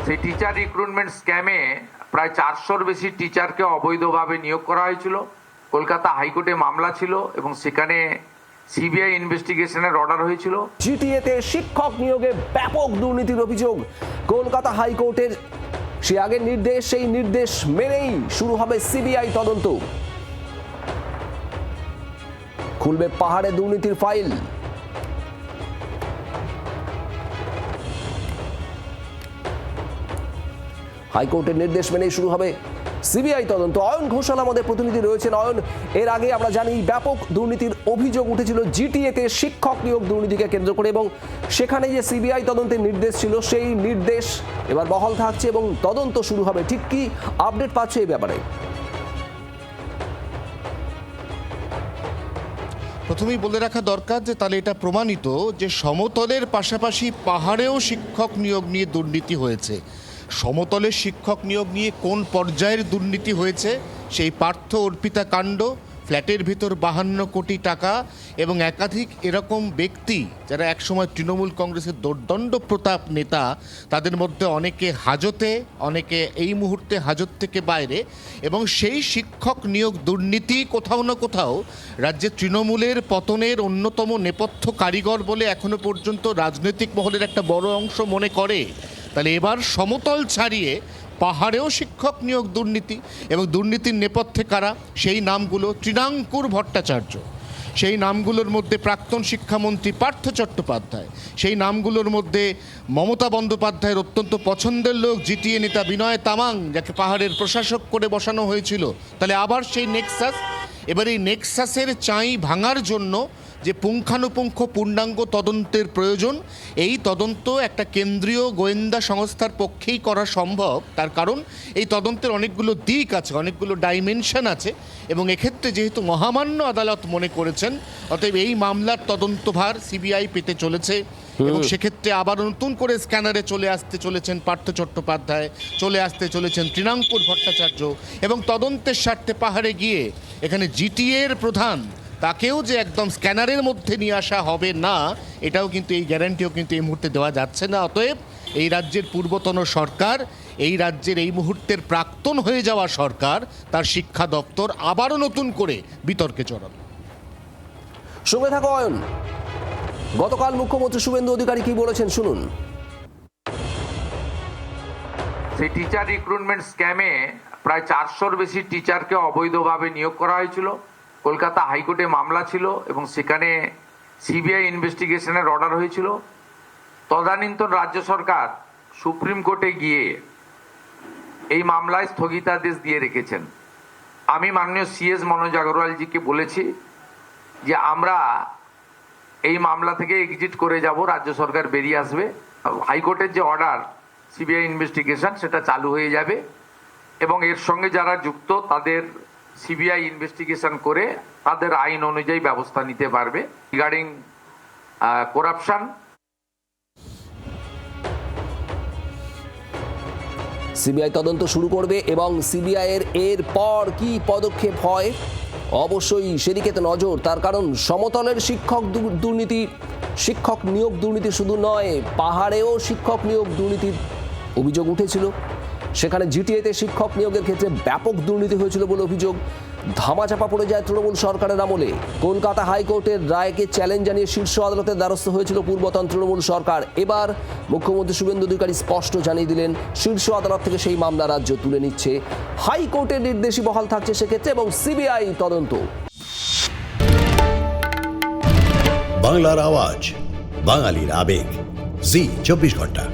সেই teacher recruitment স্ক্যামে প্রায় 400-র বেশি টিচারকে অবৈধভাবে নিয়োগ করা হয়েছিল। কলকাতা হাইকোর্টে মামলা ছিল এবং সেখানে সিবিআই ইনভেস্টিগেশনের অর্ডার হয়েছিল। জিটিএতে শিক্ষক নিয়োগে ব্যাপক দুর্নীতির অভিযোগ। কলকাতা হাইকোর্টের সে আগের নির্দেশ, সেই নির্দেশ মেনেই শুরু হবে সিবিআই তদন্ত। খুলবে পাহাড়ে দুর্নীতির ফাইল। হাইকোর্টের নির্দেশ মেনেই শুরু হবে সিবিআই তদন্ত। অয়ন ঘোষাল আমাদের প্রতিনিধি রয়েছেন। অয়ন, এর আগে আমরা জানি ব্যাপক দুর্নীতির অভিযোগ উঠেছিল জিটিএতে শিক্ষক নিয়োগ দুর্নীতিকে কেন্দ্র করে, এবং সেখানে যে সিবিআই তদন্তের নির্দেশ ছিল সেই নির্দেশ এবার বহাল থাকছে এবং তদন্ত শুরু হবে। ঠিক কি আপডেট পাচ্ছে এই ব্যাপারে? প্রথমেই বলে রাখা দরকার যে তাহলে এটা প্রমাণিত যে সমতলের পাশাপাশি পাহাড়েও শিক্ষক নিয়োগ নিয়ে দুর্নীতি হয়েছে। সমতলের শিক্ষক নিয়োগ নিয়ে কোন পর্যায়ের দুর্নীতি হয়েছে সেই পার্থ অর্পিতা কাণ্ড, ফ্ল্যাটের ভিতর 52 কোটি টাকা এবং একাধিক এরকম ব্যক্তি যারা একসময় তৃণমূল কংগ্রেসের দোর্দণ্ড প্রতাপ নেতা, তাদের মধ্যে অনেকে হাজতে, অনেকে এই মুহূর্তে হাজত থেকে বাইরে, এবং সেই শিক্ষক নিয়োগ দুর্নীতি কোথাও না কোথাও রাজ্যে তৃণমূলের পতনের অন্যতম নেপথ্য কারিগর বলে এখনো পর্যন্ত রাজনৈতিক মহলের একটা বড় অংশ মনে করে। তাহলে এবার সমতল ছাড়িয়ে পাহাড়েও শিক্ষক নিয়োগ দুর্নীতি, এবং দুর্নীতির নেপথ্যে কারা সেই নামগুলো তৃণাঙ্কুর ভট্টাচার্য, সেই নামগুলোর মধ্যে প্রাক্তন শিক্ষামন্ত্রী পার্থ চট্টোপাধ্যায়, সেই নামগুলোর মধ্যে মমতা বন্দ্যোপাধ্যায়ের অত্যন্ত পছন্দের লোক জিটিএ নেতা বিনয় তামাং, যাকে পাহাড়ের প্রশাসক করে বসানো হয়েছিল। তাহলে আবার সেই নেক্সাস, এবার এই নেক্সাসের চাঁই ভাঙার জন্য যে পুঙ্খানুপুঙ্খ পূর্ণাঙ্গ তদন্তের প্রয়োজন, এই তদন্ত একটা কেন্দ্রীয় গোয়েন্দা সংস্থার পক্ষেই করা সম্ভব। তার কারণ এই তদন্তের অনেকগুলো দিক আছে, অনেকগুলো ডাইমেনশন আছে, এবং এক্ষেত্রে যেহেতু মহামান্য আদালত মনে করেছেন, অতএব এই মামলার তদন্তভার সিবিআই পেতে চলেছে। এবং সেক্ষেত্রে আবার নতুন করে স্ক্যানারে চলে আসতে চলেছেন পার্থ চট্টোপাধ্যায়, চলে আসতে চলেছেন তৃণাঙ্কুর ভট্টাচার্য, এবং তদন্তের স্বার্থে পাহাড়ে গিয়ে এখানে জিটিএর প্রধান তাকেও যে একদম স্ক্যানারের মধ্যে নিয়ে আসা হবে না, এটাও কিন্তু, এই গ্যারান্টিও কিন্তু এই মুহূর্তে দেওয়া যাচ্ছে না। অতএব এই রাজ্যের পূর্বতন সরকার, এই রাজ্যের এই মুহূর্তের প্রাক্তন হয়ে যাওয়া সরকার, তার শিক্ষা দপ্তর আবারও নতুন করে বিতর্কে জড়াবে। সঙ্গে থাকো অয়ন। গতকাল মুখ্যমন্ত্রী শুভেন্দু অধিকারী কি বলেছেন শুনুন। সেই টিচার রিক্রুটমেন্ট স্ক্যামে প্রায় 400-র বেশি টিচারকে অবৈধভাবে নিয়োগ করা হয়েছিল। কলকাতা হাইকোর্টে মামলা ছিল এবং সেখানে সিবিআই ইনভেস্টিগেশনের অর্ডার হয়েছিল। তদানীন্তন রাজ্য সরকার সুপ্রিম কোর্টে গিয়ে এই মামলায় স্থগিতাদেশ দিয়ে রেখেছেন। আমি মাননীয় সিএস মনোজ আগরওয়ালজিকে বলেছি যে আমরা এই মামলা থেকে এক্সিট করে যাব, রাজ্য সরকার বেরিয়ে আসবে, হাইকোর্টের যে অর্ডার সিবিআই ইনভেস্টিগেশন সেটা চালু হয়ে যাবে, এবং এর সঙ্গে যারা যুক্ত তাদের সিবিআই ইনভেস্টিগেশন করে তাদের আইন অনুযায়ী ব্যবস্থা নিতে পারবে রিগার্ডিং করাপশন। সিবিআই তদন্ত শুরু করবে এবং সিবিআই এর পর কি পদক্ষেপ হয় অবশ্যই সেদিকে তো নজর। তার কারণ সমতলের শিক্ষক দুর্নীতি, শিক্ষক নিয়োগ দুর্নীতি শুধু নয়, পাহাড়েও শিক্ষক নিয়োগ দুর্নীতির অভিযোগ উঠেছিল। সেখানে জিটিএতে শিক্ষক নিয়োগের ক্ষেত্রে ব্যাপক দুর্নীতি হয়েছিল বলে অভিযোগ। ধামাচাপা পড়ে যায় তৃণমূল সরকারের আমলে। কলকাতা হাইকোর্টের রায়কে চ্যালেঞ্জ জানিয়ে শীর্ষ আদালতের দ্বারস্থ হয়েছিল পূর্বতন তৃণমূল সরকার। এবার মুখ্যমন্ত্রী শুভেন্দু অধিকারী স্পষ্ট জানিয়ে দিলেন শীর্ষ আদালত থেকে সেই মামলা রাজ্য তুলে নিচ্ছে। হাইকোর্টের নির্দেশই বহাল থাকছে সেক্ষেত্রে, এবং সিবিআই তদন্ত। বাংলার আওয়াজ, বাঙালির আবেগ, জি 24 ঘন্টা।